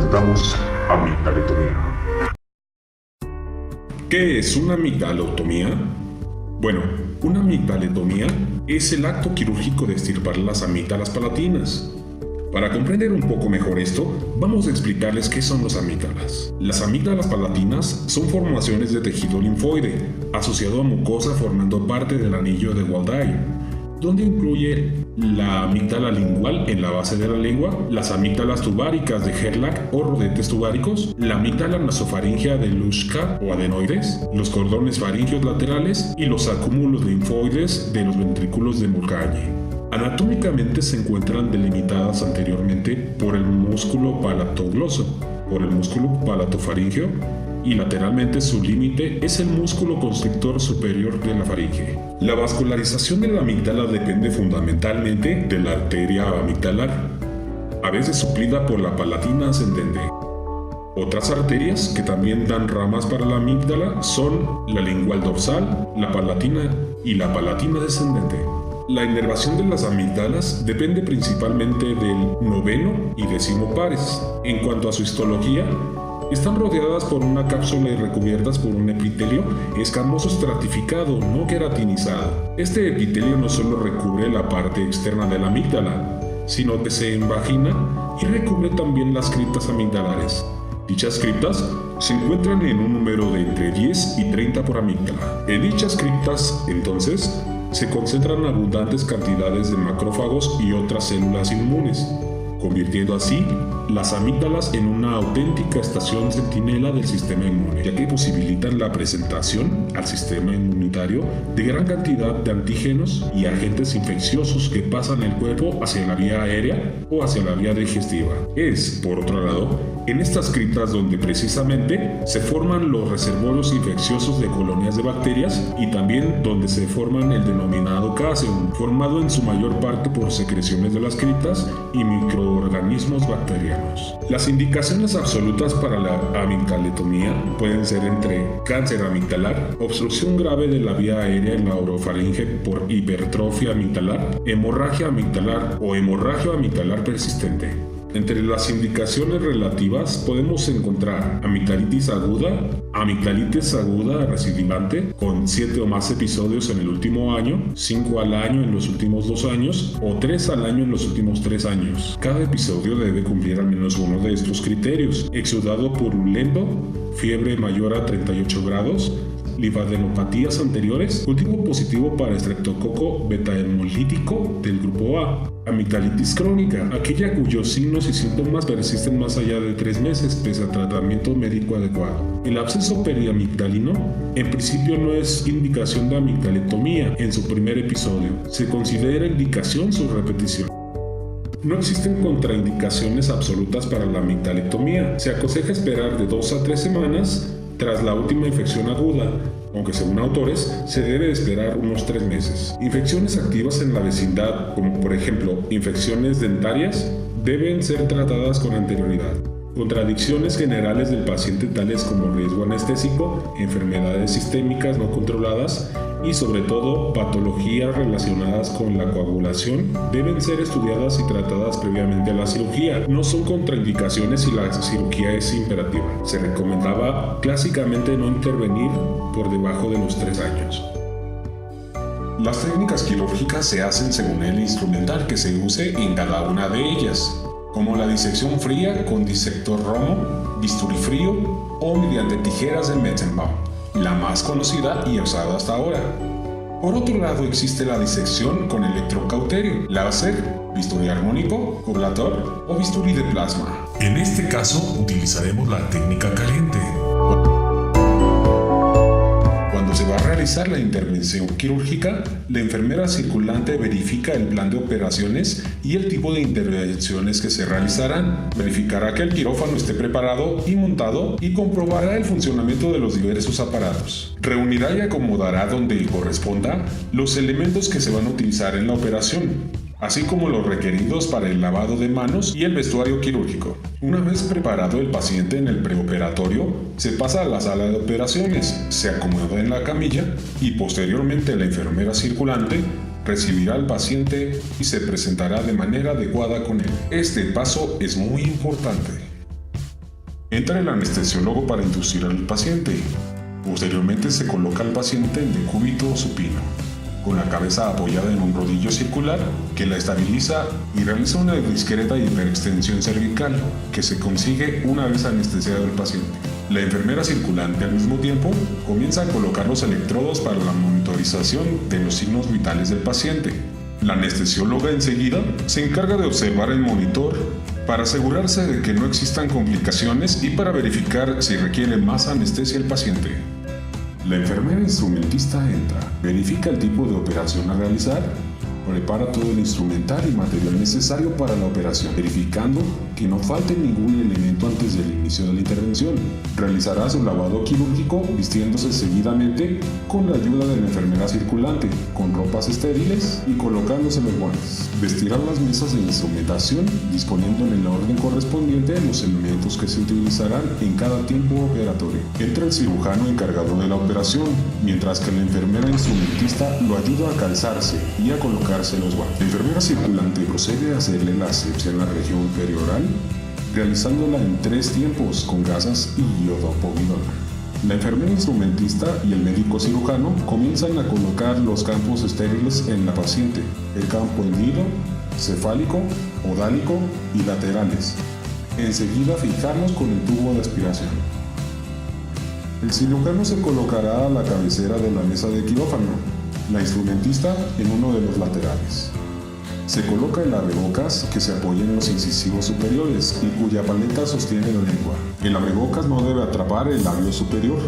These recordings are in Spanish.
presentamos amigdaletomía. ¿Qué es una amigdalotomía? Bueno, una amigdaletomía es el acto quirúrgico de extirpar las amígdalas palatinas. Para comprender un poco mejor esto, vamos a explicarles qué son las amígdalas. Las amígdalas palatinas son formaciones de tejido linfoide, asociado a mucosa formando parte del anillo de Waldeck, donde incluye la amígdala lingual en la base de la lengua, las amígdalas tubáricas de Gerlach o rodetes tubáricos, la amígdala nasofaríngea de Luschka o adenoides, los cordones faringeos laterales y los acúmulos linfoides de los ventrículos de Purkinje. Anatómicamente se encuentran delimitadas anteriormente por el músculo palatogloso, por el músculo palatofaríngeo y lateralmente su límite es el músculo constrictor superior de la faringe. La vascularización de la amígdala depende fundamentalmente de la arteria amigdalar, a veces suplida por la palatina ascendente. Otras arterias que también dan ramas para la amígdala son la lingual dorsal, la palatina y la palatina descendente. La inervación de las amígdalas depende principalmente del noveno y décimo pares. En cuanto a su histología, están rodeadas por una cápsula y recubiertas por un epitelio escamoso estratificado, no queratinizado. Este epitelio no solo recubre la parte externa de la amígdala, sino que se invagina y recubre también las criptas amigdalares. Dichas criptas se encuentran en un número de entre 10 y 30 por amígdala. En dichas criptas, entonces, se concentran abundantes cantidades de macrófagos y otras células inmunes, convirtiendo así las amígdalas en una auténtica estación centinela del sistema inmune, ya que posibilitan la presentación al sistema inmunitario de gran cantidad de antígenos y agentes infecciosos que pasan el cuerpo hacia la vía aérea o hacia la vía digestiva. Es, por otro lado, en estas criptas donde precisamente se forman los reservorios infecciosos de colonias de bacterias y también donde se forman el denominado caseum, formado en su mayor parte por secreciones de las criptas y microorganismos bacterianos. Las indicaciones absolutas para la amigdaletomía pueden ser entre cáncer amigdalar, obstrucción grave de la vía aérea en la orofaringe por hipertrofia amigdalar, hemorragia amigdalar o hemorragia amigdalar persistente. Entre las indicaciones relativas podemos encontrar amigdalitis aguda recidivante con 7 o más episodios en el último año, 5 al año en los últimos 2 años o 3 al año en los últimos 3 años. Cada episodio debe cumplir al menos uno de estos criterios: exudado purulento, fiebre mayor a 38 grados, linfadenopatías anteriores, cultivo positivo para estreptococo beta-hemolítico del grupo A. Amigdalitis crónica, aquella cuyos signos y síntomas persisten más allá de 3 meses pese a tratamiento médico adecuado. El absceso periamigdalino, en principio no es indicación de amigdaletomía en su primer episodio, se considera indicación su repetición. No existen contraindicaciones absolutas para la amigdaletomía, se aconseja esperar de 2 a 3 semanas tras la última infección aguda, aunque según autores se debe esperar unos 3 meses. Infecciones activas en la vecindad, como por ejemplo infecciones dentarias, deben ser tratadas con anterioridad. Contradicciones generales del paciente tales como riesgo anestésico, enfermedades sistémicas no controladas y sobre todo patologías relacionadas con la coagulación deben ser estudiadas y tratadas previamente a la cirugía. No son contraindicaciones si la cirugía es imperativa. Se recomendaba clásicamente no intervenir por debajo de los 3 años. Las técnicas quirúrgicas se hacen según el instrumental que se use en cada una de ellas, como la disección fría con disector Romo, bisturí frío o mediante tijeras de Metzenbaum, la más conocida y usada hasta ahora. Por otro lado existe la disección con electrocauterio, láser, bisturí armónico, coblator o bisturí de plasma. En este caso utilizaremos la técnica caliente. Cuando se va a realizar la intervención quirúrgica, la enfermera circulante verifica el plan de operaciones y el tipo de intervenciones que se realizarán. Verificará que el quirófano esté preparado y montado y comprobará el funcionamiento de los diversos aparatos. Reunirá y acomodará donde corresponda los elementos que se van a utilizar en la operación, así como los requeridos para el lavado de manos y el vestuario quirúrgico. Una vez preparado el paciente en el preoperatorio, se pasa a la sala de operaciones, se acomoda en la camilla y posteriormente la enfermera circulante recibirá al paciente y se presentará de manera adecuada con él. Este paso es muy importante. Entra el anestesiólogo para inducir al paciente. Posteriormente se coloca al paciente en decúbito supino, con la cabeza apoyada en un rodillo circular que la estabiliza y realiza una discreta hiperextensión cervical que se consigue una vez anestesiado el paciente. La enfermera circulante al mismo tiempo comienza a colocar los electrodos para la monitorización de los signos vitales del paciente. La anestesióloga enseguida se encarga de observar el monitor para asegurarse de que no existan complicaciones y para verificar si requiere más anestesia el paciente. La enfermera instrumentista entra, verifica el tipo de operación a realizar, prepara todo el instrumental y material necesario para la operación, verificando que no falte ningún elemento antes del inicio de la intervención. Realizará su lavado quirúrgico vistiéndose seguidamente con la ayuda de la enfermera circulante, con ropas estériles y colocándose los guantes. Vestirá las mesas de instrumentación, disponiendo en el orden correspondiente los elementos que se utilizarán en cada tiempo operatorio. Entra el cirujano encargado de la operación, mientras que la enfermera instrumentista lo ayuda a calzarse y a colocarse los guantes. La enfermera circulante procede a hacerle la asepsia en la región perioral, realizándola en 3 tiempos con gasas y iodopovidona. La enfermera instrumentista y el médico cirujano comienzan a colocar los campos estériles en la paciente, el campo hendido, cefálico, odálico y laterales. Enseguida fijarlos con el tubo de aspiración. El cirujano se colocará a la cabecera de la mesa de quirófano, la instrumentista en uno de los laterales. Se coloca el abrebocas que se apoya en los incisivos superiores y cuya paleta sostiene la lengua. El abrebocas no debe atrapar el labio superior.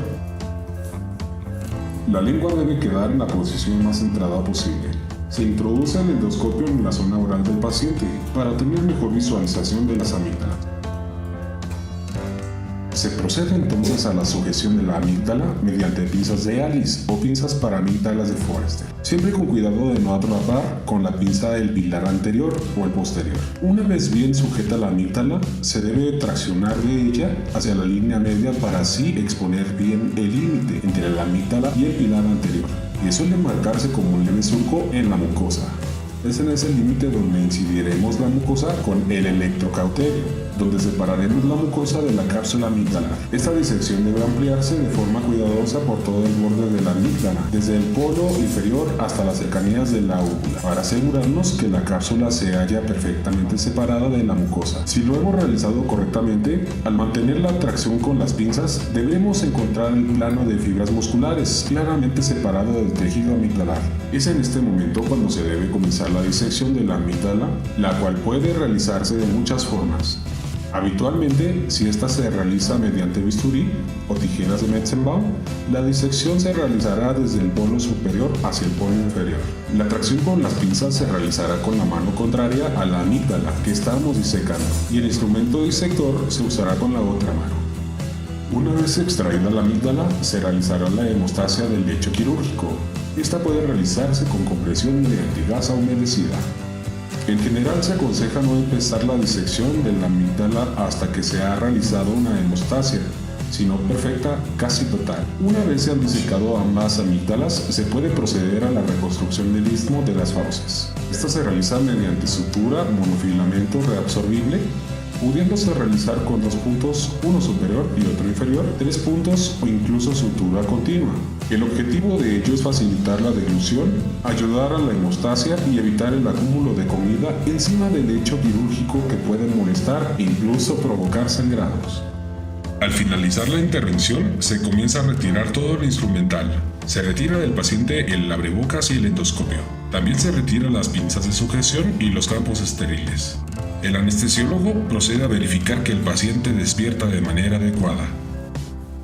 La lengua debe quedar en la posición más centrada posible. Se introduce el endoscopio en la zona oral del paciente para tener mejor visualización de las amígdalas. Se procede entonces a la sujeción de la amígdala mediante pinzas de Alice o pinzas para amígdalas de Forrester, siempre con cuidado de no atrapar con la pinza el pilar anterior o el posterior. Una vez bien sujeta la amígdala, se debe traccionar de ella hacia la línea media para así exponer bien el límite entre la amígdala y el pilar anterior, y suele marcarse como un leve surco en la mucosa. Es en ese límite donde incidiremos la mucosa con el electrocauterio, donde separaremos la mucosa de la cápsula amigdalar. Esta disección debe ampliarse de forma cuidadosa por todo el borde de la amígdala, desde el polo inferior hasta las cercanías de la úvula, para asegurarnos que la cápsula se halla perfectamente separada de la mucosa. Si lo hemos realizado correctamente, al mantener la tracción con las pinzas, debemos encontrar el plano de fibras musculares claramente separado del tejido amigdalar. Es en este momento cuando se debe comenzar la disección de la amígdala, la cual puede realizarse de muchas formas. Habitualmente, si esta se realiza mediante bisturí o tijeras de Metzenbaum, la disección se realizará desde el polo superior hacia el polo inferior. La tracción con las pinzas se realizará con la mano contraria a la amígdala que estamos disecando, y el instrumento disector se usará con la otra mano. Una vez extraída la amígdala, se realizará la hemostasia del lecho quirúrgico. Esta puede realizarse con compresión mediante gasa humedecida. En general se aconseja no empezar la disección de la amígdala hasta que se ha realizado una hemostasia, sino perfecta, casi total. Una vez se han disecado ambas amígdalas, se puede proceder a la reconstrucción del istmo de las fauces. Esta se realiza mediante sutura monofilamento reabsorbible, pudiéndose realizar con 2 puntos, uno superior y otro inferior, 3 puntos o incluso sutura continua. El objetivo de ello es facilitar la deglución, ayudar a la hemostasia y evitar el acúmulo de comida encima del lecho quirúrgico que puede molestar e incluso provocar sangrados. Al finalizar la intervención, se comienza a retirar todo el instrumental. Se retira del paciente el abrebocas y el endoscopio. También se retiran las pinzas de sujeción y los campos estériles. El anestesiólogo procede a verificar que el paciente despierta de manera adecuada.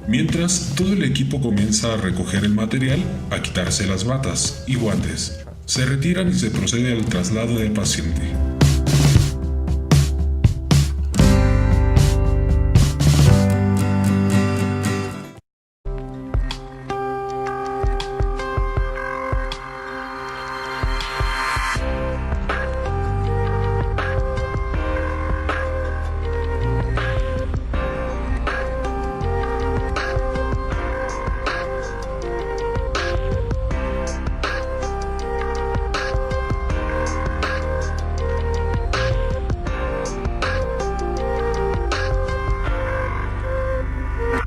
Mientras, todo el equipo comienza a recoger el material, a quitarse las batas y guantes. Se retiran y se procede al traslado del paciente.